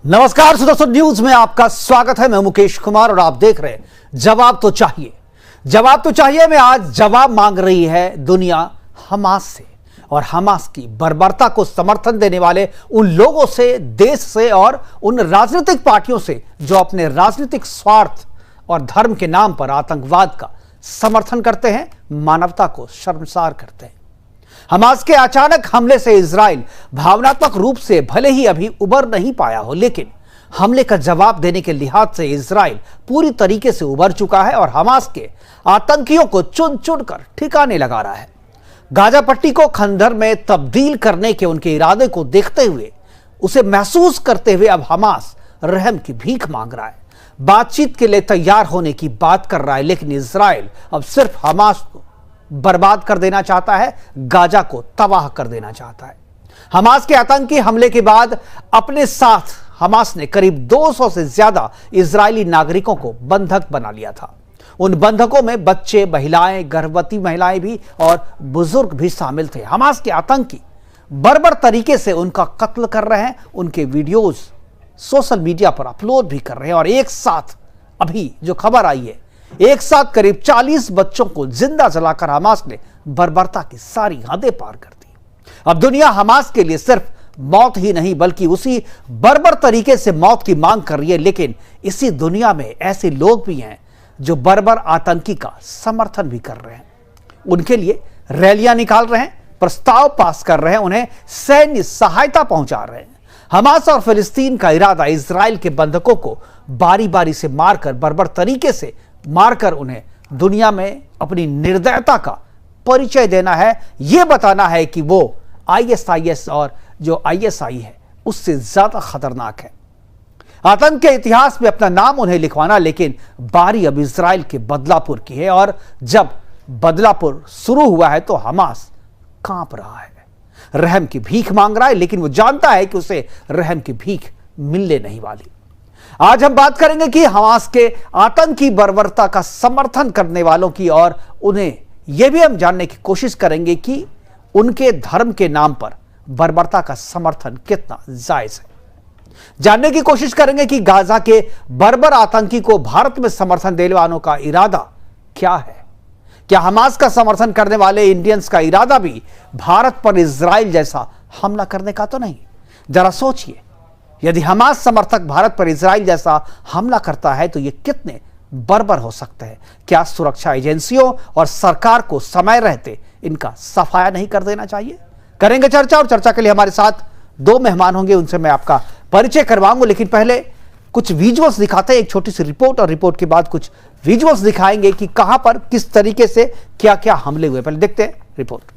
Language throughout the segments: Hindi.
नमस्कार दोस्तों, न्यूज में आपका स्वागत है। मैं मुकेश कुमार और आप देख रहे हैं जवाब तो चाहिए। जवाब तो चाहिए में आज जवाब मांग रही है दुनिया हमास से और हमास की बर्बरता को समर्थन देने वाले उन लोगों से, देश से और उन राजनीतिक पार्टियों से जो अपने राजनीतिक स्वार्थ और धर्म के नाम पर आतंकवाद का समर्थन करते हैं, मानवता को शर्मसार करते हैं। हमास के अचानक हमले से इजराइल भावनात्मक रूप से भले ही अभी उबर नहीं पाया हो, लेकिन हमले का जवाब देने के लिहाज से इजराइल पूरी तरीके से उबर चुका है और हमास के आतंकियों को चुन चुन कर ठिकाने लगा रहा है। गाजा पट्टी को खंडर में तब्दील करने के उनके इरादे को देखते हुए, उसे महसूस करते हुए अब हमास रहम की भीख मांग रहा है, बातचीत के लिए तैयार होने की बात कर रहा है। लेकिन इजराइल अब सिर्फ हमास को बर्बाद कर देना चाहता है, गाजा को तबाह कर देना चाहता है। हमास के आतंकी हमले के बाद अपने साथ हमास ने करीब 200 से ज्यादा इजरायली नागरिकों को बंधक बना लिया था। उन बंधकों में बच्चे, महिलाएं, गर्भवती महिलाएं भी और बुजुर्ग भी शामिल थे। हमास के आतंकी बर्बर तरीके से उनका कत्ल कर रहे हैं, उनके वीडियोज सोशल मीडिया पर अपलोड भी कर रहे हैं और एक साथ अभी जो खबर आई है, एक साथ करीब 40 बच्चों को जिंदा जलाकर हमास ने बर्बरता की सारी हदें पार कर दी। अब दुनिया हमास के लिए सिर्फ मौत ही नहीं बल्कि उसी बर्बर तरीके से मौत की मांग कर रही है। लेकिन इसी दुनिया में ऐसे लोग भी हैं जो बर्बर आतंकी का समर्थन भी कर रहे हैं, उनके लिए रैलियां निकाल रहे हैं, प्रस्ताव पास कर रहे हैं, उन्हें सैन्य सहायता पहुंचा रहे हैं। हमास और फिलिस्तीन का इरादा इजराइल के बंधकों को बारी बारी से मारकर, बर्बर तरीके से मारकर उन्हें दुनिया में अपनी निर्दयता का परिचय देना है। यह बताना है कि वो आईएसआईएस और जो आईएसआई है उससे ज्यादा खतरनाक है। आतंक के इतिहास में अपना नाम उन्हें लिखवाना। लेकिन बारी अब इजराइल के बदलापुर की है और जब बदलापुर शुरू हुआ है तो हमास कांप रहा है, रहम की भीख मांग रहा है, लेकिन वो जानता है कि उसे रहम की भीख मिलने नहीं वाली। आज हम बात करेंगे कि हमास के आतंकी बर्बरता का समर्थन करने वालों की और उन्हें यह भी हम जानने की कोशिश करेंगे कि उनके धर्म के नाम पर बर्बरता का समर्थन कितना जायज है। जानने की कोशिश करेंगे कि गाजा के बर्बर आतंकी को भारत में समर्थन देने वालों का इरादा क्या है। क्या हमास का समर्थन करने वाले इंडियंस का इरादा भी भारत पर इजराइल जैसा हमला करने का तो नहीं? जरा सोचिए, यदि हमास समर्थक भारत पर इजराइल जैसा हमला करता है तो ये कितने बर्बर हो सकते हैं। क्या सुरक्षा एजेंसियों और सरकार को समय रहते इनका सफाया नहीं कर देना चाहिए? करेंगे चर्चा, और चर्चा के लिए हमारे साथ दो मेहमान होंगे, उनसे मैं आपका परिचय करवाऊंगा। लेकिन पहले कुछ विजुअल्स दिखाते हैं, एक छोटी सी रिपोर्ट और रिपोर्ट के बाद कुछ विजुअल्स दिखाएंगे कि कहां पर किस तरीके से क्या क्या हमले हुए। पहले देखते हैं रिपोर्ट।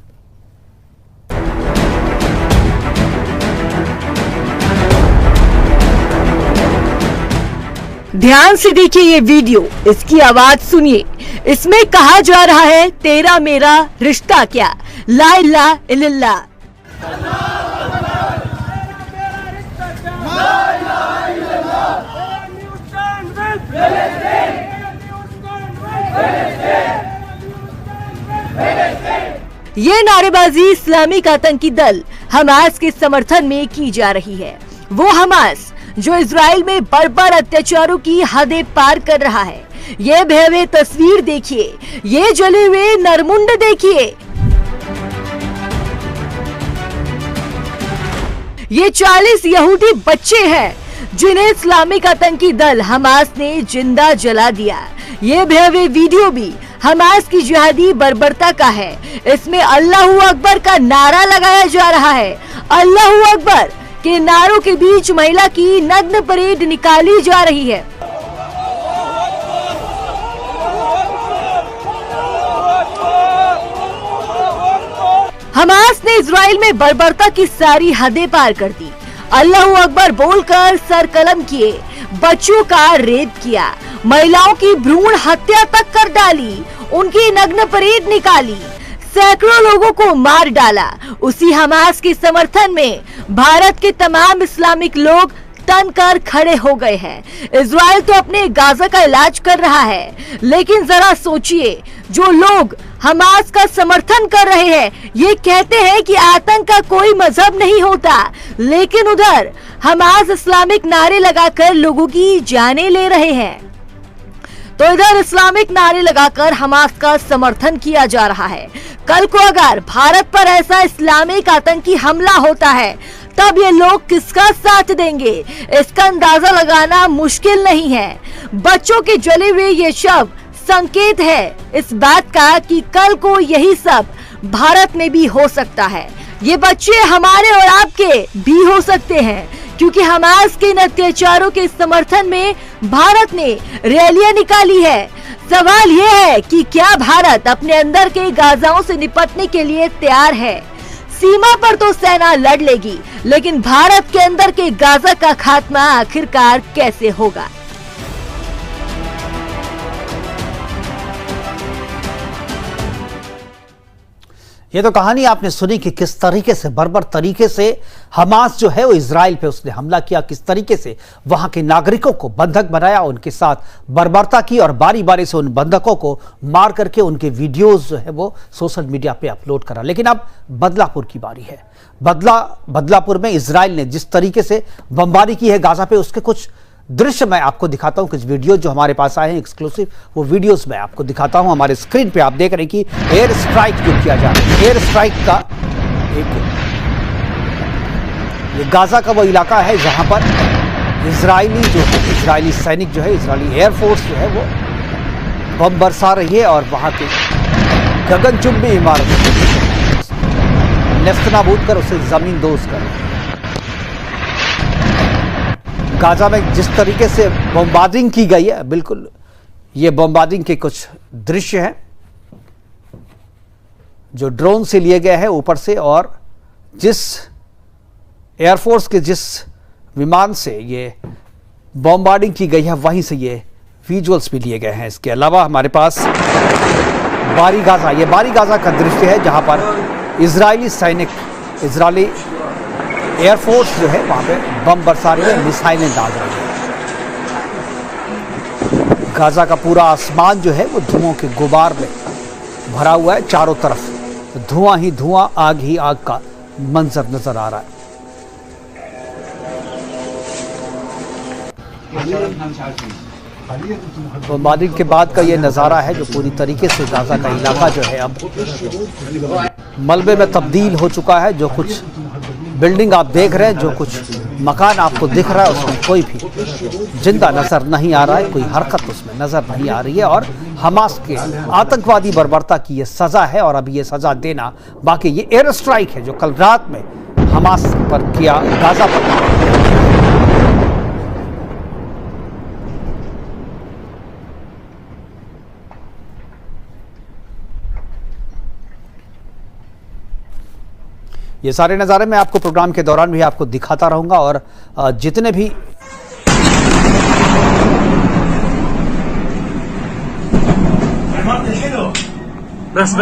ध्यान से देखिए ये वीडियो, इसकी आवाज सुनिए। इसमें कहा जा रहा है, तेरा मेरा रिश्ता क्या, ला इलाहा इल्लल्लाह। ये नारेबाजी इस्लामिक आतंकी दल हमास के समर्थन में की जा रही है। वो हमास जो इजराइल में बर्बर अत्याचारों की हदें पार कर रहा है। ये भयावह तस्वीर देखिए, ये जले हुए नरमुंड देखिए। ये 40 यहूदी बच्चे हैं जिन्हें इस्लामिक आतंकी दल हमास ने जिंदा जला दिया। ये भयावह वीडियो भी हमास की जिहादी बर्बरता का है। इसमें अल्लाहू अकबर का नारा लगाया जा रहा है। अल्लाहू अकबर के नारों के बीच महिला की नग्न परेड निकाली जा रही है। हमास ने इजराइल में बर्बरता की सारी हदें पार कर दी। अल्लाहू अकबर बोलकर सर कलम किए, बच्चों का रेप किया, महिलाओं की भ्रूण हत्या तक कर डाली, उनकी नग्न परेड निकाली, सैकड़ों लोगों को मार डाला। उसी हमास के समर्थन में भारत के तमाम इस्लामिक लोग तन कर खड़े हो गए हैं। इजराइल तो अपने गाजा का इलाज कर रहा है, लेकिन जरा सोचिए, जो लोग हमास का समर्थन कर रहे हैं, ये कहते हैं कि आतंक का कोई मजहब नहीं होता, लेकिन उधर हमास इस्लामिक नारे लगाकर लोगों की जानें ले रहे हैं। तो इधर इस्लामिक नारे लगाकर हमास का समर्थन किया जा रहा है। कल को अगर भारत पर ऐसा इस्लामिक आतंकी हमला होता है तब ये लोग किसका साथ देंगे, इसका अंदाजा लगाना मुश्किल नहीं है। बच्चों के जले हुए ये शव संकेत है इस बात का कि कल को यही सब भारत में भी हो सकता है। ये बच्चे हमारे और आपके भी हो सकते हैं, क्योंकि हमास के इन अत्याचारों के समर्थन में भारत ने रैलियां निकाली है। सवाल ये है कि क्या भारत अपने अंदर के गाजाओं से निपटने के लिए तैयार है। सीमा पर तो सेना लड़ लेगी, लेकिन भारत के अंदर के गाजा का खात्मा आखिरकार कैसे होगा। ये तो कहानी आपने सुनी कि किस तरीके से बर्बर तरीके से हमास जो है वो इजराइल पे उसने हमला किया, किस तरीके से वहां के नागरिकों को बंधक बनाया, उनके साथ बर्बरता की और बारी बारी से उन बंधकों को मार करके उनके वीडियोस जो है वो सोशल मीडिया पे अपलोड करा। लेकिन अब बदलापुर की बारी है। बदलापुर में इजराइल ने जिस तरीके से बमबारी की है गाजा पे, उसके कुछ दृश्य मैं आपको दिखाता हूं। कुछ वीडियो जो हमारे पास आए हैं एक्सक्लूसिव, वो वीडियोस मैं आपको दिखाता हूं। हमारे स्क्रीन पे आप देख रहे हैं कि एयर स्ट्राइक जो किया जा रहा है, एयर स्ट्राइक का ये गाजा का वो इलाका है जहां पर इजरायली सैनिक जो है, इजरायली एयरफोर्स जो है वो बम बरसा रही है और वहां के गगनचुंबी इमारत नेस्तनाबूद कर उसे जमीन दोज कर रहे हैं। गाजा में जिस तरीके से बमबार्डिंग की गई है, बिल्कुल ये बमबार्डिंग के कुछ दृश्य हैं जो ड्रोन से लिए गए हैं ऊपर से, और जिस एयरफोर्स के जिस विमान से ये बमबार्डिंग की गई है वहीं से ये विजुअल्स भी लिए गए हैं। इसके अलावा हमारे पास बारी गाजा का दृश्य है जहां पर इजरायली सैनिक, इजरायली एयरफोर्स जो है वहां पे बम बरसा रही है, मिसाइलें दाग रही है। गाजा का पूरा आसमान जो है वो धुओं के गुबार में भरा हुआ है, चारों तरफ धुआं ही धुआं, आग ही आग का मंजर नजर आ रहा है। बमबार्डिंग के बाद का ये नज़ारा है जो पूरी तरीके से गाजा का इलाका जो है अब मलबे में तब्दील हो चुका है। जो कुछ बिल्डिंग आप देख रहे हैं, जो कुछ मकान आपको दिख रहा है, उसमें कोई भी जिंदा नजर नहीं आ रहा है, कोई हरकत उसमें नजर नहीं आ रही है। और हमास के आतंकवादी बर्बरता की ये सजा है और अभी ये सजा देना बाकी। ये एयर स्ट्राइक है जो कल रात में हमास पर किया, गाजा पर। ये सारे नज़ारे मैं आपको प्रोग्राम के दौरान भी आपको दिखाता रहूंगा और जितने भी बस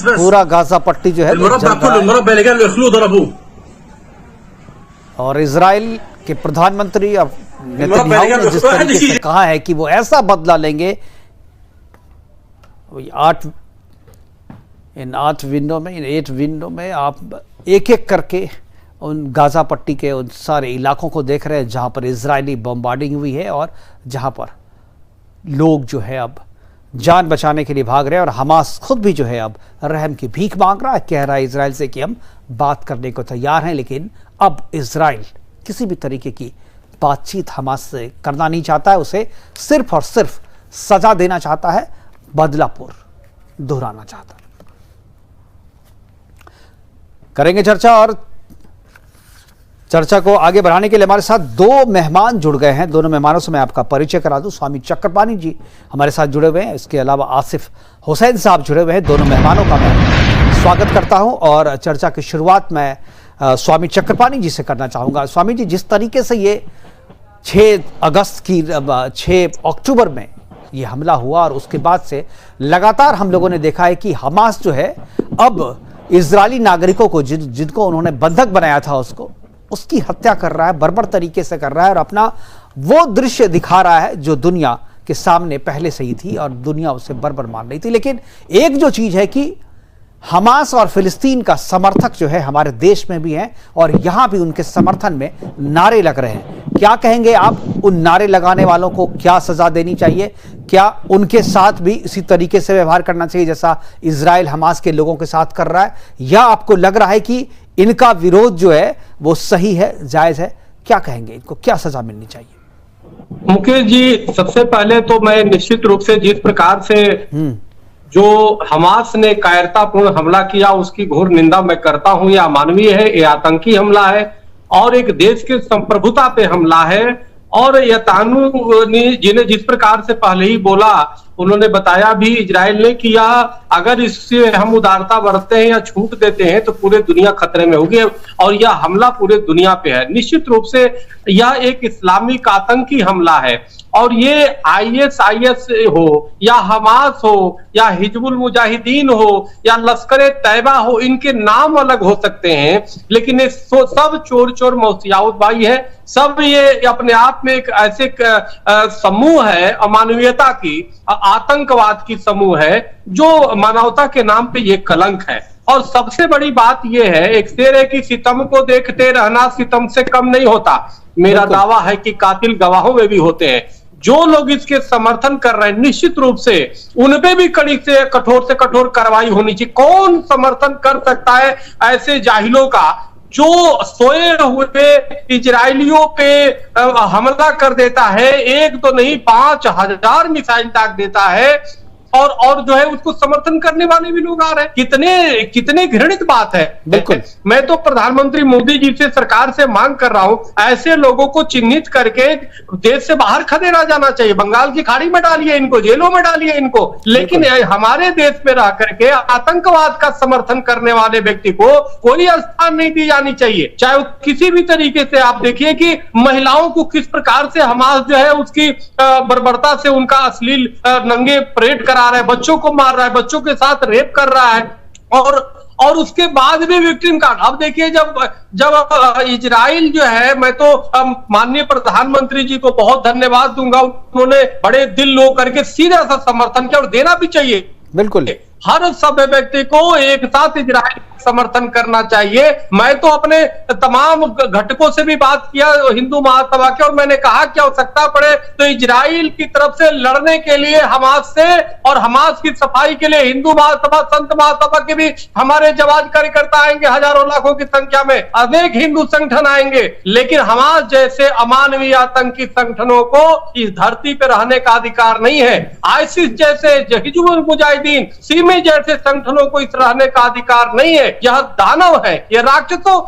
पूरा गाजा पट्टी जो है और इजराइल के प्रधानमंत्री नेतन्याहू ने जिस तरीके से कहा है कि वो ऐसा बदला लेंगे। इन 8 विंडो में आप एक एक करके उन गाजा पट्टी के उन सारे इलाकों को देख रहे हैं जहां पर इजरायली बमबार्डिंग हुई है और जहां पर लोग जो है अब जान बचाने के लिए भाग रहे हैं। और हमास खुद भी जो है अब रहम की भीख मांग रहा है, कह रहा है इजराइल से कि हम बात करने को तैयार हैं, लेकिन अब इजराइल किसी भी तरीके की बातचीत हमास से करना नहीं चाहता है। उसे सिर्फ और सिर्फ सजा देना चाहता है, बदलापुर दोहराना चाहता है। करेंगे चर्चा और चर्चा को आगे बढ़ाने के लिए हमारे साथ 2 मेहमान जुड़ गए हैं। दोनों मेहमानों से मैं आपका परिचय करा दूं। स्वामी चक्रपाणी जी हमारे साथ जुड़े हुए हैं, इसके अलावा आसिफ हुसैन साहब जुड़े हुए हैं। दोनों मेहमानों का मैं स्वागत करता हूं और चर्चा की शुरुआत मैं स्वामी चक्रपाणी जी से करना चाहूंगा। स्वामी जी, जिस तरीके से ये 6 अक्टूबर में ये हमला हुआ और उसके बाद से लगातार हम लोगों ने देखा है कि हमास जो है अब इजरायली नागरिकों को जिनको उन्होंने बंधक बनाया था उसकी हत्या कर रहा है, बर्बर तरीके से कर रहा है और अपना वो दृश्य दिखा रहा है जो दुनिया के सामने पहले से ही थी और दुनिया उसे बर्बर मान रही थी। लेकिन एक जो चीज है कि हमास और फिलिस्तीन का समर्थक जो है हमारे देश में भी हैं और यहां भी उनके समर्थन में नारे लग रहे हैं। क्या कहेंगे आप? उन नारे लगाने वालों को क्या सजा देनी चाहिए? क्या उनके साथ भी इसी तरीके से व्यवहार करना चाहिए जैसा इजराइल हमास के लोगों के साथ कर रहा है, या आपको लग रहा है कि इनका विरोध जो है वो सही है, जायज है? क्या कहेंगे, इनको क्या सजा मिलनी चाहिए? मुकेश जी, सबसे पहले तो मैं निश्चित रूप से जिस प्रकार से जो हमास ने कायरतापूर्ण हमला किया उसकी घोर निंदा मैं करता हूं। यह अमानवीय है, यह आतंकी हमला है और एक देश के संप्रभुता पे हमला है। और यतानु ने जिन्हें जिस प्रकार से पहले ही बोला, उन्होंने बताया भी इजराइल ने कि यह अगर इससे हम उदारता बरतते हैं या छूट देते हैं तो पूरे दुनिया खतरे में होगी और यह हमला पूरे दुनिया पे है। निश्चित रूप से यह एक इस्लामिक आतंकी हमला है और ये आईएसआईएस हो या हमास हो या हिजबुल मुजाहिदीन हो या लश्कर तैयबा हो, इनके नाम अलग हो सकते हैं लेकिन ये सब चोर चोर मौसियाउत भाई है। सब ये अपने आप में एक ऐसे समूह है अमानवीयता की, आतंकवाद की समूह है जो मानवता के नाम पे ये कलंक है। और सबसे बड़ी बात ये है, एक शेर है कि सितम को देखते रहना सितम से कम नहीं होता। मेरा दावा है कि कातिल गवाहों में भी होते हैं। जो लोग इसके समर्थन कर रहे हैं निश्चित रूप से उन पे भी कड़ी से कठोर कार्रवाई होनी चाहिए। कौन समर्थन कर सकता है ऐसे जाहिलों का जो सोए हुए इजरायलियों पे हमला कर देता है, एक तो नहीं 5000 मिसाइल दाग देता है और जो है उसको समर्थन करने वाले भी लोग आ रहे हैं। कितने घृणित बात है। बिल्कुल, मैं तो प्रधानमंत्री मोदी जी से, सरकार से मांग कर रहा हूं, ऐसे लोगों को चिन्हित करके देश से बाहर खदेड़ा जाना चाहिए। बंगाल की खाड़ी में डालिए इनको, जेलों में डालिए इनको, लेकिन हमारे देश में रह करके आतंकवाद का समर्थन करने वाले व्यक्ति को कोई स्थान नहीं दी जानी चाहिए। चाहे वो किसी भी तरीके से आप देखिए कि महिलाओं को किस प्रकार से हमास जो है उसकी बर्बरता से उनका अश्लील नंगे परेड करा रहा है, बच्चों को मार रहा है, बच्चों के साथ रेप कर रहा है और उसके बाद भी विक्टिम कार्ड। अब देखिए जब इजराइल जो है, मैं तो माननीय प्रधानमंत्री जी को बहुत धन्यवाद दूंगा, उन्होंने बड़े दिल लो करके सीधा सा समर्थन किया और देना भी चाहिए। बिल्कुल, हर सभ्य व्यक्ति को एक साथ इजराइल समर्थन करना चाहिए। मैं तो अपने तमाम घटकों से भी बात किया हिंदू महासभा के, और मैंने कहा कि आवश्यकता पड़े तो इजराइल की तरफ से लड़ने के लिए हमास से और हमास की सफाई के लिए हिंदू महासभा, संत महासभा के भी हमारे जवान कार्यकर्ता आएंगे, हजारों लाखों की संख्या में अनेक हिंदू संगठन आएंगे। लेकिन हमास जैसे अमानवीय आतंकी संगठनों को इस धरती पर रहने का अधिकार नहीं है। आईसिस जैसे, हिजबुल मुजाहिदीन, सीमे जैसे संगठनों को इस रहने का अधिकार नहीं है। यह दानव है, यह राक्षसों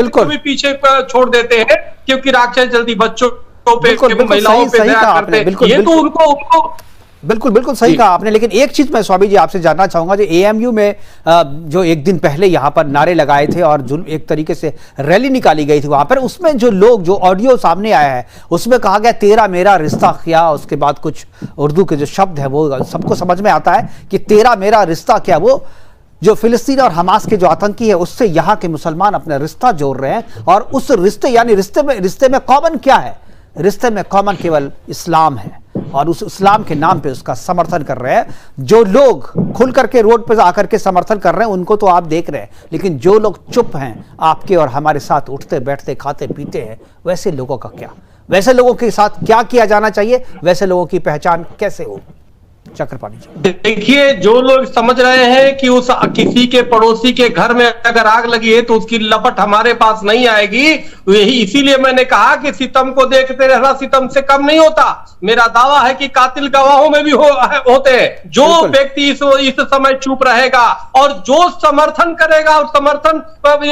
को भी पीछे छोड़ देते हैं क्योंकि राक्षस जल्दी बच्चों पे, महिलाओं पे दया करते हैं। ये तो उनको बिल्कुल सही कहा आपने। लेकिन एक चीज मैं स्वामी जी आपसे जानना चाहूंगा, जो एएमयू में जो एक दिन पहले यहां पर नारे लगाए थे और जो एक तरीके से रैली निकाली गई थी वहां पर, उसमें जो लोग, जो ऑडियो सामने आया है उसमें कहा गया तेरा मेरा रिश्ता क्या, उसके बाद कुछ उर्दू के जो शब्द है वो सबको समझ में आता है कि तेरा मेरा रिश्ता क्या, वो जो फिलिस्तीन और हमास के जो आतंकी है उससे यहाँ के मुसलमान अपना रिश्ता जोड़ रहे हैं। और उस रिश्ते यानी रिश्ते में कॉमन क्या है? रिश्ते में कॉमन केवल इस्लाम है और उस इस्लाम के नाम पे उसका समर्थन कर रहे हैं। जो लोग खुल करके रोड पे आकर के समर्थन कर रहे हैं उनको तो आप देख रहे हैं, लेकिन जो लोग चुप हैं आपके और हमारे साथ उठते बैठते खाते पीते हैं, वैसे लोगों का क्या? वैसे लोगों के साथ क्या किया जाना चाहिए? वैसे लोगों की पहचान कैसे हो? चक्रपाणी जी, देखिए, जो लोग समझ रहे हैं कि उस किसी के पड़ोसी के घर में अगर आग लगी है तो उसकी लपट हमारे पास नहीं आएगी, यही इसीलिए मैंने कहा कि सितम को देखते रहना सितम से कम नहीं होता। मेरा दावा है कि कातिल गवाहों में भी होते हैं। जो व्यक्ति इस समय चुप रहेगा और जो समर्थन करेगा, और समर्थन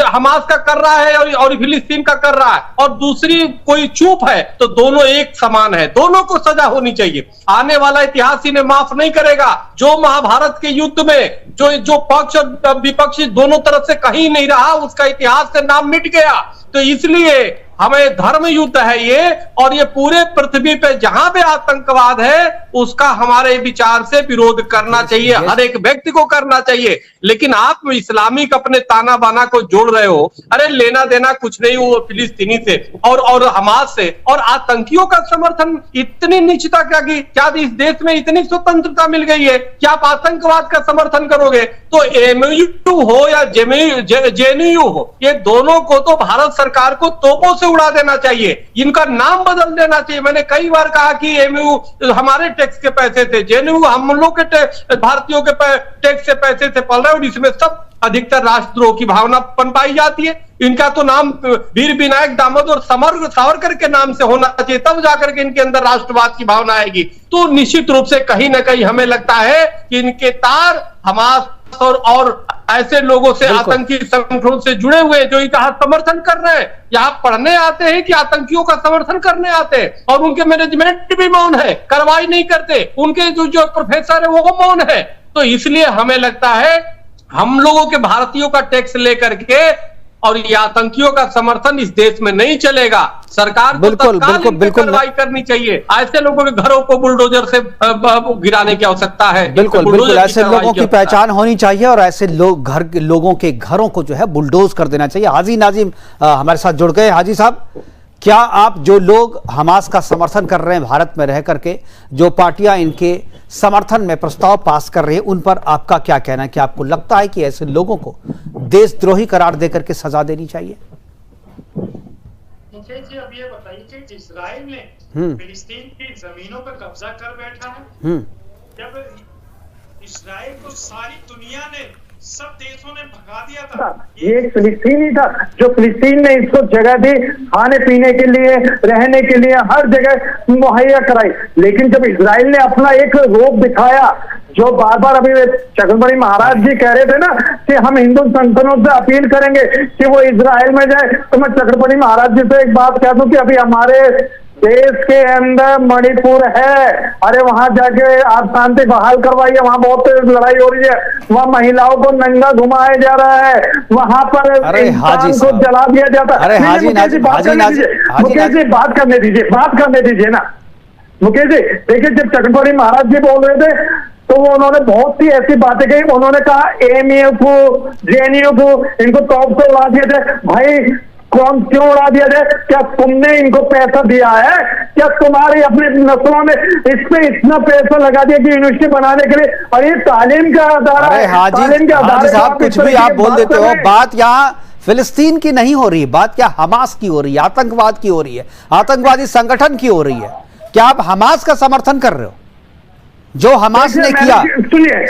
हमास का कर रहा है और फिलिस्तीन का कर रहा है, और दूसरी कोई चुप है, तो दोनों एक समान है, दोनों को सजा होनी चाहिए। आने वाला इतिहास इन्हें माफ नहीं करेगा। जो महाभारत के युद्ध में जो पक्ष और विपक्ष दोनों तरफ से कहीं नहीं रहा, उसका इतिहास से नाम मिट गया। तो इसलिए हमें धर्म युद्ध है ये, और ये पूरे पृथ्वी पे जहां पे आतंकवाद है उसका हमारे विचार से विरोध करना चाहिए, हर एक व्यक्ति को करना चाहिए। लेकिन आप इस्लामिक अपने ताना बाना को जोड़ रहे हो। अरे लेना देना कुछ नहीं वो फिलिस्तीनी से और हमास से, और आतंकियों का समर्थन इतनी नीचता क्या इस देश में इतनी स्वतंत्रता मिल गई है कि आप आतंकवाद का समर्थन करोगे? तो एमयू हो या जेएनयू हो, ये दोनों को तो भारत सरकार को तोपों से उड़ा देना चाहिए, इनका नाम बदल देना चाहिए। मैंने कई बार कहा कि एमयू हमारे टैक्स के पैसे थे, जेएनयू हम लोग के भारतीयों के टैक्स से पैसे से पल रहे हैं, और इसमें सब अधिकतर राष्ट्रद्रोह की भावना पनपाई जाती है। इनका तो नाम वीर विनायक दामोदर सावरकर के नाम से होना चाहिए, तब जाकर के इनके अंदर राष्ट्रवाद की भावना आएगी। तो निश्चित रूप से कहीं ना कहीं हमें लगता है कि इनके तार हमास और ऐसे लोगों से, आतंकी संगठनों से जुड़े हुए जो इनका समर्थन कर रहे हैं, यहाँ पढ़ने आते हैं कि आतंकियों का समर्थन करने आते हैं, और उनके मैनेजमेंट भी मौन है, कार्रवाई नहीं करते, उनके जो प्रोफेसर है वो मौन है। तो इसलिए हमें लगता है हम लोगों के भारतीयों का टैक्स लेकर के और ये आतंकियों का समर्थन इस देश में नहीं चलेगा। सरकार को तत्काल कार्रवाई करनी चाहिए। ऐसे लोगों के घरों को बुलडोजर से गिराने की आवश्यकता है। बिल्कुल ऐसे लोगों की पहचान होनी चाहिए, और ऐसे लोगों के घरों को जो है बुलडोज कर देना चाहिए। हाजी नाजिम हमारे साथ जुड़ गए। हाजी साहब, क्या आप जो लोग हमास का समर्थन कर रहे हैं भारत में रह करके, जो पार्टियां इनके समर्थन में प्रस्ताव पास कर रही है, उन पर आपका क्या कहना है? कि आपको लगता है कि ऐसे लोगों को देशद्रोही करार देकर के सजा देनी चाहिए? जी अब ये बताइए कि इजराइल ने फिलिस्तीन की जमीनों पर कब्जा कर बैठा है। जब इजराइल को सारी दुनिया ने, सब देशों ने भगा दिया था, ये एक फिलिस्तीनी था जो फिलिस्तीन ने इसको जगह दी, खाने पीने के लिए, रहने के लिए, हर जगह मुहैया कराई। लेकिन जब इजराइल ने अपना एक रूप दिखाया, जो बार बार अभी चक्रवर्ती महाराज जी कह रहे थे ना कि हम हिंदू संगठनों से अपील करेंगे कि वो इजराइल में जाए, तो मैं चक्रवर्ती महाराज जी से एक बात कह दूं कि अभी हमारे देश के अंदर मणिपुर है, अरे वहां जाके आप शांति बहाल करवाइए, वहां बहुत लड़ाई हो रही है, वहां महिलाओं को नंगा घुमाया जा रहा है, वहां पर इंसान को जला दिया जाता है। मुकेश जी बात करने दीजिए ना। मुकेश जी देखिए, जब चक्रवर्ती महाराज जी बोल रहे थे तो उन्होंने बहुत सी ऐसी बातें कही। उन्होंने कहा एमयू को, जेएनयू को, इनको टॉप से उड़ा दिया जाए। भाई कौन क्यों उड़ा दिया जाए? क्या तुमने इनको पैसा दिया है? क्या तुम्हारी अपनी नस्लों ने इस पे इतना पैसा लगा दिया कि यूनिवर्सिटी बनाने के लिए? और ये तालीम का आधार है। हाजी साहब कुछ भी आप बोल देते हो। बात यहाँ फिलिस्तीन की नहीं हो रही है, बात क्या हमास की हो रही है, आतंकवाद की हो रही है, आतंकवादी संगठन की हो रही है। क्या आप हमास का समर्थन कर रहे हो? जो हमास ने किया,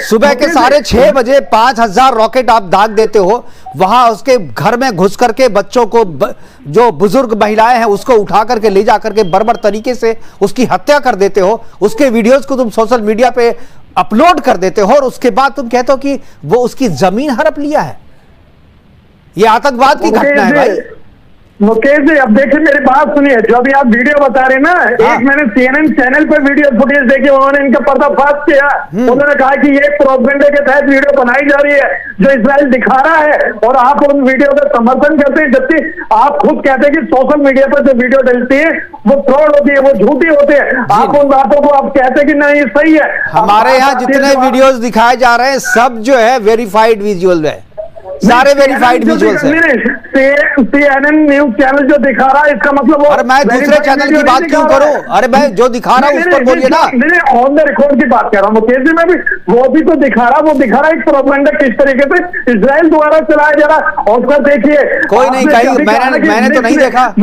सुबह के 6:30 बजे 5000 रॉकेट आप दाग देते हो, वहां उसके घर में घुस करके बच्चों को, जो बुजुर्ग महिलाएं हैं उसको उठा करके ले जा करके बर्बर तरीके से उसकी हत्या कर देते हो, उसके वीडियोस को तुम सोशल मीडिया पे अपलोड कर देते हो, और उसके बाद तुम कहते हो कि वो उसकी जमीन हड़प लिया है। ये आतंकवाद की घटना है भाई। मुकेश जी अब देखिए मेरी बात सुनिए, जो अभी आप वीडियो बता रहे हैं ना, एक मैंने CNN चैनल पर वीडियो फुटेज देखी, उन्होंने इनका पर्दाफाश किया। उन्होंने कहा कि ये प्रोपेगेंडा के तहत वीडियो बनाई जा रही है जो इजराइल दिखा रहा है, और आप उन वीडियो का समर्थन करते हैं, जबकि आप खुद कहते हैं कि सोशल मीडिया पर जो वीडियो डलती है वो फ्रॉड होती है, वो झूठी होती है। आप उन बातों को आप कहते हैं कि नहीं सही है। हमारे यहाँ जितने वीडियोज दिखाए जा रहे हैं सब जो है वेरीफाइड विजुअल है, सारे वेरीफाइड विजुअल्स हैं। CNN न्यूज चैनल जो दिखा रहा है इसका मतलब वो, अरे मैं दूसरे चैनल की बात क्यों करूं? अरे मैं जो दिखा रहा हूं उस पर बोलिए ना। नहीं, ऑन द रिकॉर्ड की बात कर रहा हूं मुकेश जी। मैं भी वो भी तो दिखा रहा, वो दिखा रहा एक प्रोपेगेंडा किस तरीके से इजराइल द्वारा चलाया जा रहा, और उसका देखिए कोई नहीं कही, मैंने तो नहीं देखा।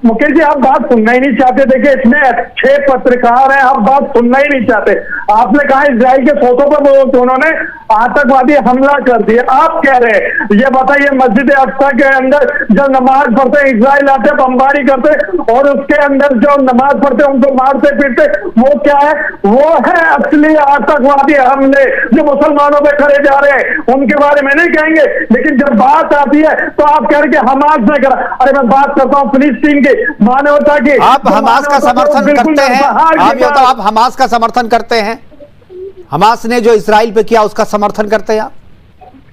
मुकेश जी आप बात सुनना ही नहीं चाहते। देखिए इतने अच्छे पत्रकार हैं, आप बात सुनना ही नहीं चाहते। आपने कहा इजराइल के फोटो पर उन्होंने आतंकवादी हमला कर दिया, आप कह रहे हैं। ये बताइए मस्जिद अक्सा के अंदर जब नमाज पढ़ते इजराइल आते बमबारी करते, और उसके अंदर जो नमाज पढ़ते उनको मारते पीटते, वो क्या है? वो है असली आतंकवादी हमले जो मुसलमानों पे करे जा रहे हैं। उनके बारे में नहीं कहेंगे, लेकिन जब बात आती है तो आप कह रहे कि हमास ने करा। अरे मैं बात करता हूँ फिलिस्तीन की मानवता की। आप हमास का समर्थन करते हैं? आप ये तो आप हमास का समर्थन करते हैं? हमास ने जो इजराइल पे किया उसका समर्थन करते हैं आप?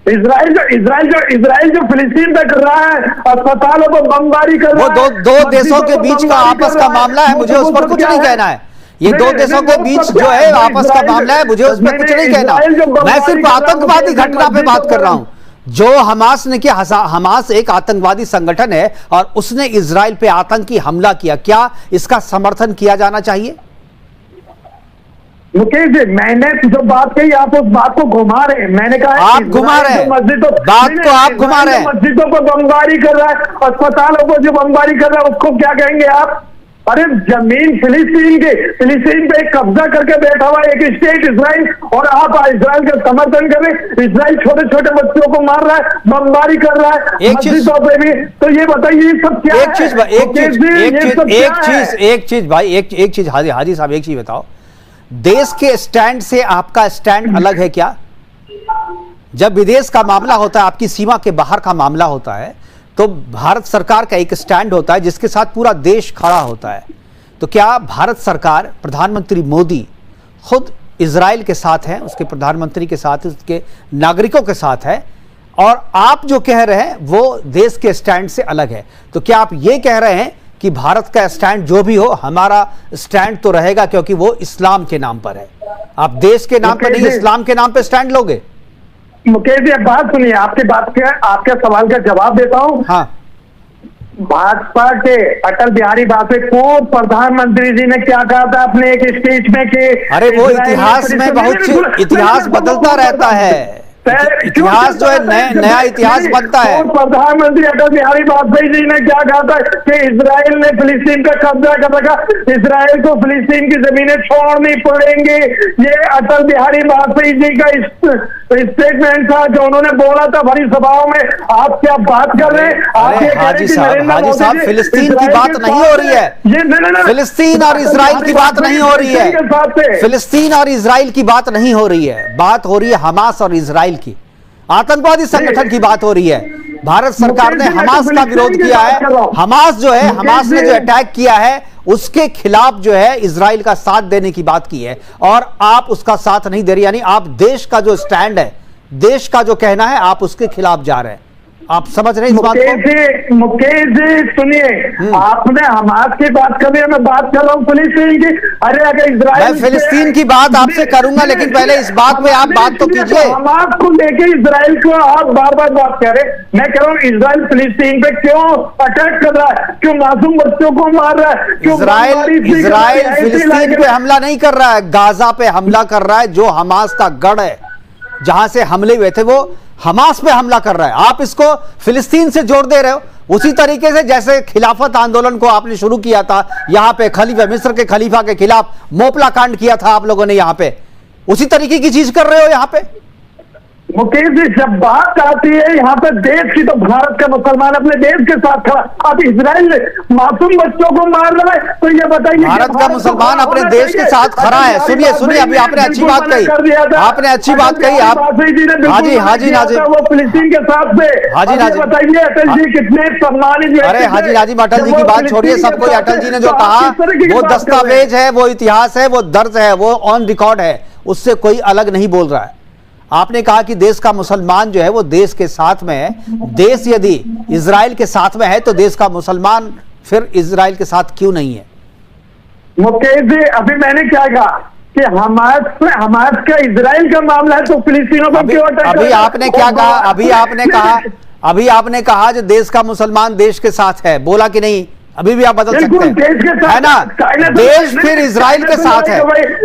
इजराइल जो फिलिस्तीन पे कर रहा है, अस्पतालों को बमबारी कर रहा है, वो दो देशों के बीच का आपस का मामला है, मुझे उस पर कुछ नहीं कहना है। ये दो देशों के बीच जो है आपस का मामला है, मुझे उस पर कुछ नहीं कहना। मैं सिर्फ आतंकवादी घटना पे बात कर रहा हूं जो हमास ने किया। हमास एक आतंकवादी संगठन है और उसने इजराइल पे आतंकी हमला किया, क्या इसका समर्थन किया जाना चाहिए? मुकेश जी, मैंने जो बात कही आप उस बात को घुमा रहे हैं। मैंने कहा आप घुमा रहे हैं बात को, आप घुमा रहे हैं। मस्जिदों को बमबारी कर रहा है, अस्पतालों को जो बमबारी कर रहा है उसको क्या कहेंगे आप? अरे जमीन फिलिस्तीन पे कब्जा करके बैठा हुआ एक स्टेट इजराइल, और आप इजराइल का समर्थन कर रहे। इजराइल छोटे छोटे बच्चों को मार रहा है, बमबारी कर रहा है मस्जिदों पे भी। तो ये बताइए ये सब क्या है? एक चीज भाई, एक चीज हाजी साहब, एक चीज बताओ, देश के स्टैंड से आपका स्टैंड अलग है क्या? जब विदेश का मामला होता है, आपकी सीमा के बाहर का मामला होता है, तो भारत सरकार का एक स्टैंड होता है जिसके साथ पूरा देश खड़ा होता है। तो क्या भारत सरकार, प्रधानमंत्री मोदी खुद इजराइल के साथ हैं, उसके प्रधानमंत्री के साथ, उसके नागरिकों के साथ है, और आप जो कह रहे हैं वो देश के स्टैंड से अलग है? तो क्या आप ये कह रहे हैं कि भारत का स्टैंड जो भी हो, हमारा स्टैंड तो रहेगा क्योंकि वो इस्लाम के नाम पर है? आप देश के नाम पर नहीं, इस्लाम के नाम पर स्टैंड लोगे? मुकेश जी, बात सुनिए, आपके सवाल का जवाब देता हूं। हाँ, भाजपा के अटल बिहारी वाजपेयी पूर्व प्रधानमंत्री जी ने क्या कहा था अपने एक स्पीच में कि अरे वो इतिहास में बहुत इतिहास बदलता रहता है, इतिहास जो है नया इतिहास बनता है। प्रधानमंत्री अटल बिहारी वाजपेयी जी ने क्या कहा था कि इजराइल ने फिलिस्तीन का कब्जा कर रखा, इजराइल को फिलिस्तीन की जमीनें छोड़नी पड़ेंगी। ये अटल बिहारी वाजपेयी जी का स्टेटमेंट था जो उन्होंने बोला था बड़ी सभाओं में। आप क्या बात कर रहे हैं? आप ये कह रहे हैं कि नरेंद्र मोदी जी फिलिस्तीन की बात नहीं हो रही है, फिलिस्तीन और इजराइल की बात नहीं हो रही है, फिलिस्तीन और इजराइल की बात नहीं हो रही है, बात हो रही है हमास और इजराइल की, आतंकवादी संगठन की बात हो रही है। भारत सरकार ने हमास का विरोध किया है, हमास जो है, हमास ने जो अटैक किया है उसके खिलाफ जो है इजराइल का साथ देने की बात की है, और आप उसका साथ नहीं दे रहे, यानी आप देश का जो स्टैंड है, देश का जो कहना है, आप उसके खिलाफ जा रहे हैं। आप समझ रहे हैं इस बात को? मुकेश जी सुनिए, आपने हमास की बात कर रही है, मैं बात कर रहा हूँ फिलिस्तीन की। अरे अगर इजराइल, मैं फिलिस्तीन की बात आपसे करूंगा, लेकिन पहले इस बात पे आप बात तो कीजिए। हमास को लेके इजराइल को आप बार बार बात कर रहे। मैं कह रहा हूँ इजराइल फिलिस्तीन पे क्यों अटैक कर रहा है, क्यों मासूम बच्चों को मार रहा है, क्यों इजराइल फिलिस्तीन पे हमला नहीं कर रहा है, गाजा पे हमला कर रहा है, जो हमास का गढ़ है, जहां से हमले हुए थे वो हमास पे हमला कर रहा है। आप इसको फिलिस्तीन से जोड़ दे रहे हो, उसी तरीके से जैसे खिलाफत आंदोलन को आपने शुरू किया था यहां पे, खलीफा, मिस्र के खलीफा के खिलाफ मोपला कांड किया था आप लोगों ने यहां पे, उसी तरीके की चीज कर रहे हो यहां पे। मुकेश जी, जब बात आती है यहाँ पे देश की, तो भारत का मुसलमान अपने देश के साथ खड़ा। अब इजराइल मासूम बच्चों को मार रहा है, तो ये बताइए भारत का मुसलमान अपने देश के साथ खड़ा है। सुनिए सुनिए, अभी आपने अच्छी बात कही, आपने अच्छी बात कही। आप हाजी नाजिम, वो फिलिस्तीन के साथ में, हाजी नाजिम बताइए अटल जी कितने सम्मानित। अरे हाजी नाजिम, अटल जी की बात छोड़िए, सबको अटल जी ने जो कहा वो दस्तावेज है, वो इतिहास है, वो दर्ज है, वो ऑन रिकॉर्ड है, उससे कोई अलग नहीं बोल रहा है। आपने कहा कि देश का मुसलमान जो है वो देश के साथ में है, देश यदि इजराइल के साथ में है तो देश का मुसलमान फिर इजराइल के साथ क्यों नहीं है? मुकेश जी, अभी मैंने क्या कहा कि हमास का इजराइल का मामला है, तो फिलिस्तीनों पर क्यों अटैक? अभी आपने क्या कहा? अभी आपने कहा जो देश का मुसलमान देश के साथ है, बोला कि नहीं? अभी भी आप बदल सकते हैं, है ना? देश फिर इजराइल के साथ है,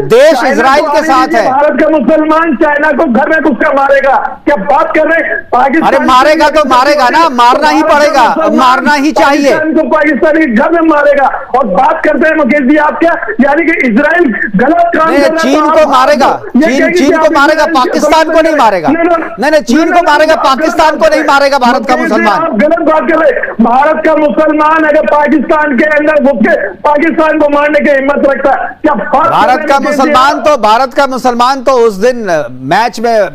देश इजराइल के साथ है। भारत का मुसलमान चाइना को घर में घुसकर मारेगा, क्या बात कर रहे हैं? पाकिस्तान, अरे मारेगा तो मारेगा ना, मारना ही पड़ेगा, मारना ही चाहिए। पाकिस्तानी घर में मारेगा, और बात करते हैं मुकेश जी आप क्या, यानी कि इजराइल गलत काम कर रहा है। चीन को मारेगा, चीन को मारेगा, पाकिस्तान को नहीं मारेगा। नहीं, चीन को मारेगा, पाकिस्तान को नहीं मारेगा भारत का मुसलमान। गलत बात कर रहे। भारत का मुसलमान अगर पाकिस्तान के अंदर घुस के पाकिस्तान को मारने की हिम्मत रखता है, क्या भारत का मुसलमान तो उस दिन मैच में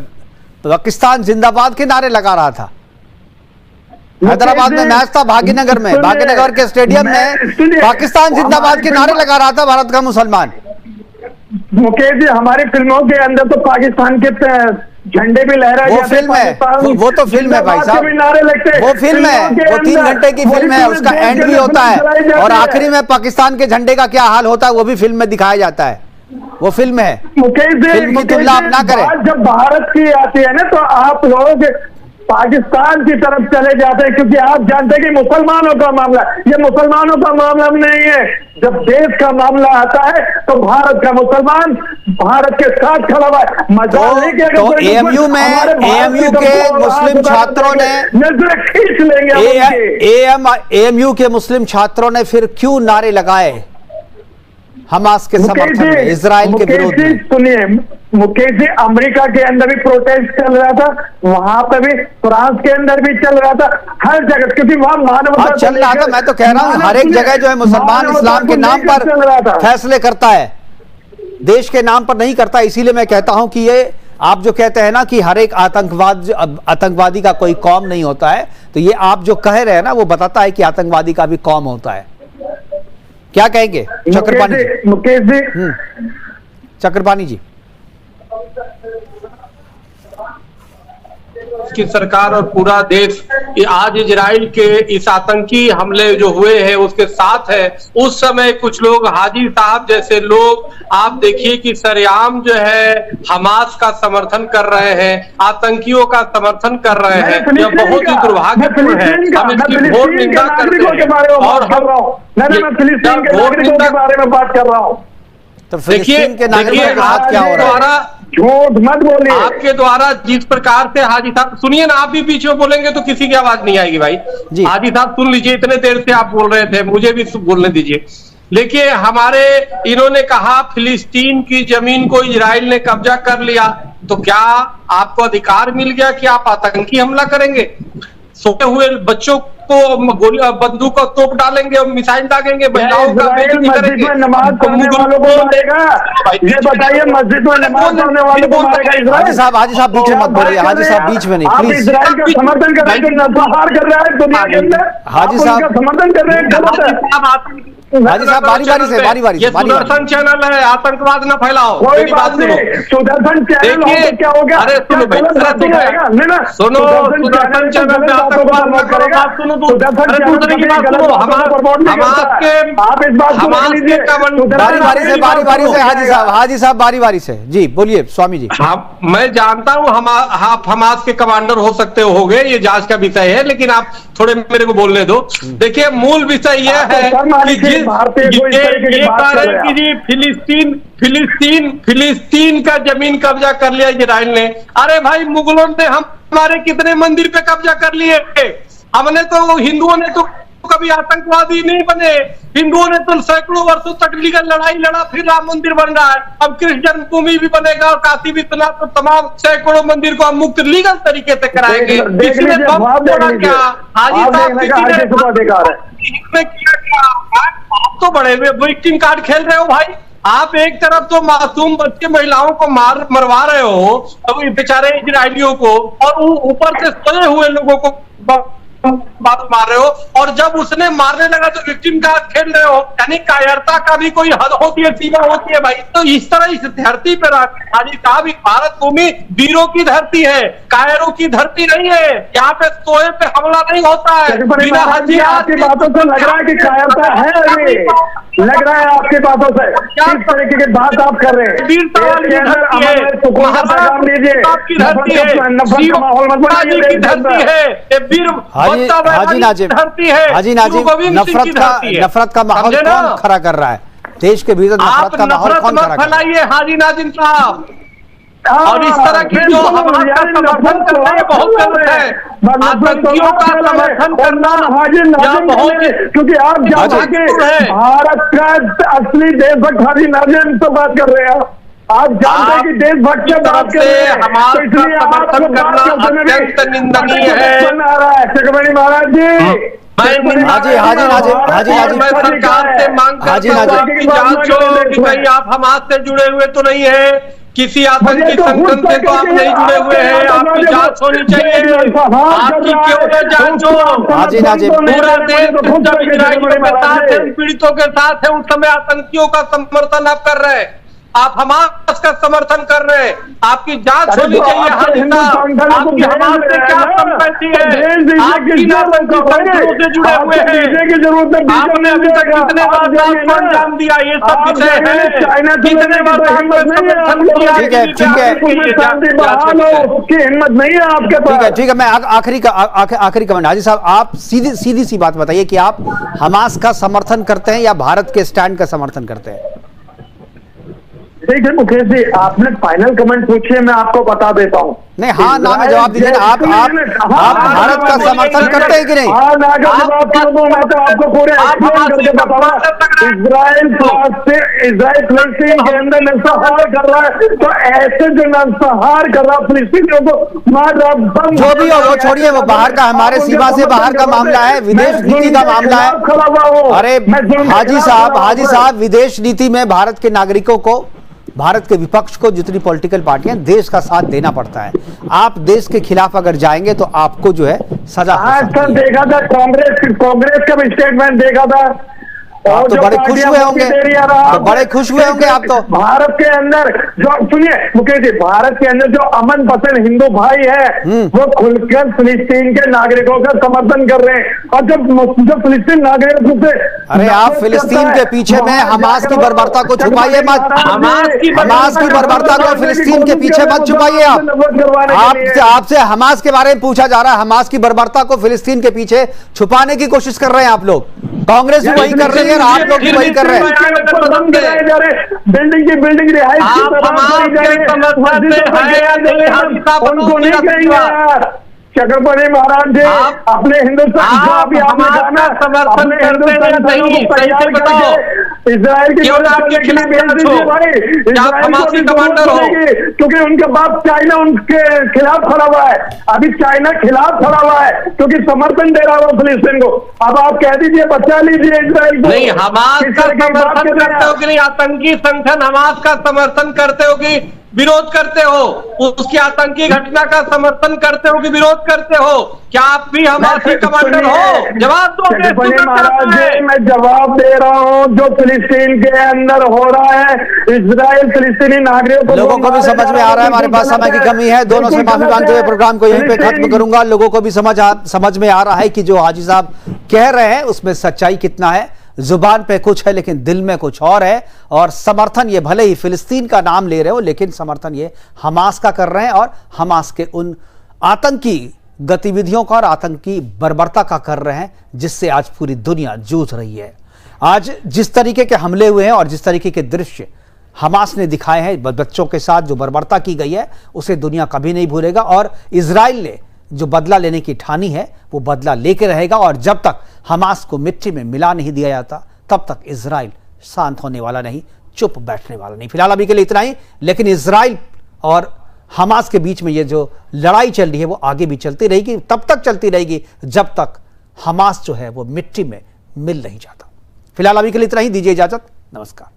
पाकिस्तान जिंदाबाद के नारे लगा रहा था। हैदराबाद में मैच था, भाग्यनगर में, भाग्यनगर के स्टेडियम में पाकिस्तान जिंदाबाद के नारे लगा रहा था भारत का मुसलमान। मुकेश जी, हमारी फिल्मों के अंदर तो पाकिस्तान के झंडे भी लहराए वो जाते, फिल्म है, वो तो फिल्म है भाई साहब, भी नारे लगते, वो फिल्म है, वो 3 घंटे की फिल्म है, उसका एंड भी होता है और आखिरी में पाकिस्तान के झंडे का क्या हाल होता है वो भी फिल्म में दिखाया जाता है। वो फिल्म है, फिल्म की तुलना आप ना करें। जब भारत की आती है ना तो आप लोग पाकिस्तान की तरफ चले जाते हैं, क्योंकि आप जानते हैं कि मुसलमानों का मामला, ये मुसलमानों का मामला नहीं है। जब देश का मामला आता है तो भारत का मुसलमान भारत के साथ खड़ा हुआ है। मजाल नहीं कि तो एएमयू में एएमयू के मुस्लिम छात्रों ने नजर खींच लेंगे। एएमयू के मुस्लिम छात्रों ने फिर क्यों नारे लगाए हमास के समर्थन में, इजराइल के विरोध में? सुनिए मुकेश जी, अमेरिका के अंदर भी प्रोटेस्ट चल रहा था, वहां पर भी, फ्रांस के अंदर भी चल रहा था, हर जगह, क्योंकि वहां मानवता चल रहा था। मैं तो कह रहा हूं हर एक जगह जो है मुसलमान इस्लाम के नाम पर फैसले करता है, देश के नाम पर नहीं करता। इसीलिए मैं कहता हूं कि ये आप जो कहते हैं ना कि हर एक आतंकवादी का कोई कौम नहीं होता है, तो ये आप जो कह रहे हैं ना वो बताता है कि आतंकवादी का भी कौम होता है। क्या कहेंगे चक्रपाणी जी? मुकेश जी, चक्रपाणी जी, की सरकार और पूरा देश आज इजराइल के इस आतंकी हमले जो हुए हैं उसके साथ है। उस समय कुछ लोग, हाजी साहब जैसे लोग, आप देखिए कि सरेआम जो है हमास का समर्थन कर रहे हैं, आतंकियों का समर्थन कर रहे हैं। यह बहुत ही दुर्भाग्यपूर्ण है। हम इसकी घोर निंदा करते हैं और मैं फिलिस्तीन के नागरिकों के बारे में बात कर रहा हूँ। तो फिलिस्तीन के नागरिकों के साथ क्या हो रहा है? झूठ मत बोलिए। आपके द्वारा जिस प्रकार से, हाजी साहब सुनिए ना, आप भी पीछे बोलेंगे तो किसी की आवाज नहीं आएगी भाई। हाजी साहब सुन लीजिए, इतने देर से आप बोल रहे थे, मुझे भी बोलने दीजिए। देखिए, हमारे इन्होंने कहा फिलिस्तीन की जमीन को इजराइल ने कब्जा कर लिया, तो क्या आपको अधिकार मिल गया कि आप आतंकी हमला करेंगे? सोते हुए बच्चों को बंदूक का तोप डालेंगे और मिसाइल दागेंगे, महिलाओं का बेइज्जती करेंगे, नमाज पढ़ने वालों को मारेगा? ये बताइए, मस्जिद में नमाज पढ़ने वालों को मारेगा इजराइल? हाजी साहब बीच में मत बोलिए, हाजी साहब बीच में नहीं, आप प्लीज। इजराइल का समर्थन कर रहे हैं, बाहर कर रहा है दुनिया के अंदर, हाजी साहब समर्थन कर रहे हैं, गलत है। हाजी साहब बारी बारी से सुदर्शन चैनल है, आतंकवाद न फैलाओ। कोई बात नहीं, सुदर्शन चैनल हो तो क्या हो गया? अरे सुनो सुनो, सुदर्शन चैनल पे आतंकवाद मत करो, बात सुनो। अरे दूसरे की बात सुनो, आप इस बात को मान लीजिए। बारी से हाजी साहब बारी से जी बोलिए स्वामी जी। हाँ, मैं जानता हूँ आप हमास के कमांडर हो सकते होगे, ये जांच का विषय है, लेकिन आप थोड़े मेरे को बोलने दो। देखिए, मूल विषय यह है कि ये कह रहे हैं कि जी फिलिस्तीन का जमीन कब्जा कर लिया इजराइल ने। अरे भाई, मुगलों ने हमारे कितने मंदिर पे कब्जा कर लिए? हमने तो, हिंदुओं ने तो कभी आतंकवादी नहीं बने। हिंदुओं ने तो सैकड़ों वर्षों तक लीगल लड़ाई लड़ा, फिर राम मंदिर बन रहा है। अब कृष्ण जन्मभूमि भी बनेगा और काशी विश्वनाथ, तो तमाम सैकड़ों मंदिर को हम मुक्त लीगल तरीके से कराएंगे। किसी ने बम फोड़ा क्या? हाजी साहब, किसी ने किया क्या? आप तो बड़े विक्टिम कार्ड खेल रहे हो भाई। आप एक तरफ तो मासूम बच्चे, महिलाओं को मरवा रहे हो, अब बेचारे इजरायलियों को, और ऊपर से सोए हुए लोगों को बात मार रहे हो, और जब उसने मारने लगा तो विक्टिम का खेल रहे हो। यानी कायरता का भी कोई हद होती है, सीमा होती है भाई। तो इस तरह इस धरती पर हाजी साहब, भारत भूमि वीरों की धरती है, कायरों की धरती नहीं है। यहाँ पे सोए पे हमला नहीं होता है। बिना हथियार आपकी बातों से लग रहा है कि कायरता है, लग रहा है आपकी बातों से किस तरीके की बात आप कर रहे हैं। वीर सवाल की धरती है, आपकी धरती है, शिवाजी की धरती है, वीर हाजी नाजिम, नफरत का माहौल कौन खड़ा कर रहा है देश के भीतर? नफरत का माहौल कौन खड़ा कर रहा है? हाजी नाजिम साहब, और इस तरह के जो हमारे समर्थन कर रहे हैं बहुत गलत है। आतंकियों का समर्थन करना बहुत, क्योंकि आप जानते हैं भारत का असली देशभक्त हाजी नाजिम से बात कर रहे हैं। आप जानते हैं कि देशभक्त से बात कर रहे हैं, हमारा समर्थन करना अत्यंत निंदनीय है। चक्रपाणी महाराज जी, मैं सरकार से मांग करता हूं कि जांच हो कि कहीं आप हमास से जुड़े हुए तो नहीं है, किसी आतंकी संगठन से तो आप नहीं जुड़े हुए हैं। आपकी जांच होनी चाहिए, आपकी क्यों न जांच हो? पूरा देश जब इजराइलियों के साथ है, पीड़ितों के साथ है, उस समय आतंकियों का समर्थन आप कर रहे हैं। आप हमास का समर्थन कर रहे हैं। आपकी जांच होनी चाहिए। हाजी साहब, आपकी हमास से क्या संपत्ति है? आपकी नातंकी संगठनों से जुड़े हुए हैं। आपने अभी तक कितने वारदात को अंजाम दिया? ये सब विषय है। कितने बार समर्थन किया? ठीक है, ठीक है, उसकी हिम्मत नहीं है आपके पास। ठीक है, मैं आखिरी कमेंट। हाजी साहब, आप सीधी सी बात बताइए कि आप हमास का समर्थन करते हैं या भारत के स्टैंड का समर्थन करते हैं? ठीक है मुकेश जी, आपने फाइनल कमेंट पूछिए, मैं आपको बता देता हूँ। नहीं, हाँ ना में जवाब दीजिए। आप भारत का समर्थन करते हैं कि नहीं? हाँ ना का जवाब क्यों दूं? मैं तो आपको पूरे एक्सप्लेन करके बताऊंगा। इजराइल फिलिस्तीन के अंदर नरसंहार कर रहा है, तो ऐसे जो नरसंहार कर रहा है फिलिस्तीनियों को मार रहा, जो भी हो वो छोड़िए, वो बाहर का, हमारे सीमा से बाहर का मामला है, विदेश नीति का मामला है। अरे हाजी साहब, विदेश नीति में भारत के नागरिकों को, भारत के विपक्ष को, जितनी पॉलिटिकल पार्टियां, देश का साथ देना पड़ता है। आप देश के खिलाफ अगर जाएंगे तो आपको जो है सजा। आज तक देखा था कांग्रेस का भी स्टेटमेंट देखा था। आप तो बड़े खुश हुए होंगे, आप तो। भारत के अंदर जो, सुनिए मुकेश जी, भारत के अंदर जो अमन पसंद हिंदू भाई है वो खुलकर फिलिस्तीन के नागरिकों का समर्थन कर रहे हैं। और जब फिलिस्तीन नागरिकों से, अरे आप फिलिस्तीन के पीछे में हमास की बर्बरता को छुपाइए मत। हमास की बर्बरता को फिलिस्तीन के पीछे मत छुपाइए। आपसे हमास के बारे में पूछा जा रहा है। हमास की बर्बरता को फिलिस्तीन के पीछे छुपाने की कोशिश कर रहे हैं आप लोग। कांग्रेस भी वही कर रही है, आप लोग भी वही कर रहे हैं। बिल्डिंग रिहाइश उनको नहीं कहेंगे यार। चक्रवर्ती महाराज जी अपने हिंदुस्तान समर्थन करते इजराइल की कमांडर हो, क्योंकि उनके बाप चाइना उनके खिलाफ खड़ा हुआ है। अभी चाइना खिलाफ खड़ा हुआ है क्योंकि समर्थन दे रहा हुआ फिलिस्तीन को। अब आप कह दीजिए, बचा लीजिए इजराइल को। नहीं, हमास का समर्थन करते हो कि नहीं? आतंकी संगठन हमास का समर्थन करते हो कि विरोध करते हो? उसकी आतंकी घटना का समर्थन करते हो कि विरोध करते हो? क्या आप भी हमारे कमांडर हो? जवाब दो। मैं जवाब दे रहा हूं। जो फिलिस्तीन के अंदर हो रहा है, इजराइल फिलिस्तीनी नागरिकों, लोगों को भी समझ में आ रहा है। हमारे पास समय की कमी है, दोनों से माफी मांगते हुए प्रोग्राम को यहीं पे खत्म करूंगा। लोगों को भी समझ में आ रहा है कि जो हाजी साहब कह रहे हैं उसमें सच्चाई कितना है। जुबान पे कुछ है लेकिन दिल में कुछ और है। और समर्थन ये भले ही फिलिस्तीन का नाम ले रहे हो, लेकिन समर्थन ये हमास का कर रहे हैं और हमास के उन आतंकी गतिविधियों का और आतंकी बर्बरता का कर रहे हैं जिससे आज पूरी दुनिया जूझ रही है। आज जिस तरीके के हमले हुए हैं और जिस तरीके के दृश्य हमास ने दिखाए हैं बच्चों के साथ, जो बर्बरता की गई है, उसे दुनिया कभी नहीं भूलेगा। और इजराइल ने जो बदला लेने की ठानी है वो बदला लेके रहेगा। और जब तक हमास को मिट्टी में मिला नहीं दिया जाता तब तक इजराइल शांत होने वाला नहीं, चुप बैठने वाला नहीं। फिलहाल अभी के लिए इतना ही, लेकिन इजराइल और हमास के बीच में ये जो लड़ाई चल रही है वो आगे भी चलती रहेगी, तब तक चलती रहेगी जब तक हमास जो है वो मिट्टी में मिल नहीं जाता। फिलहाल अभी के लिए इतना ही, दीजिए इजाजत, नमस्कार।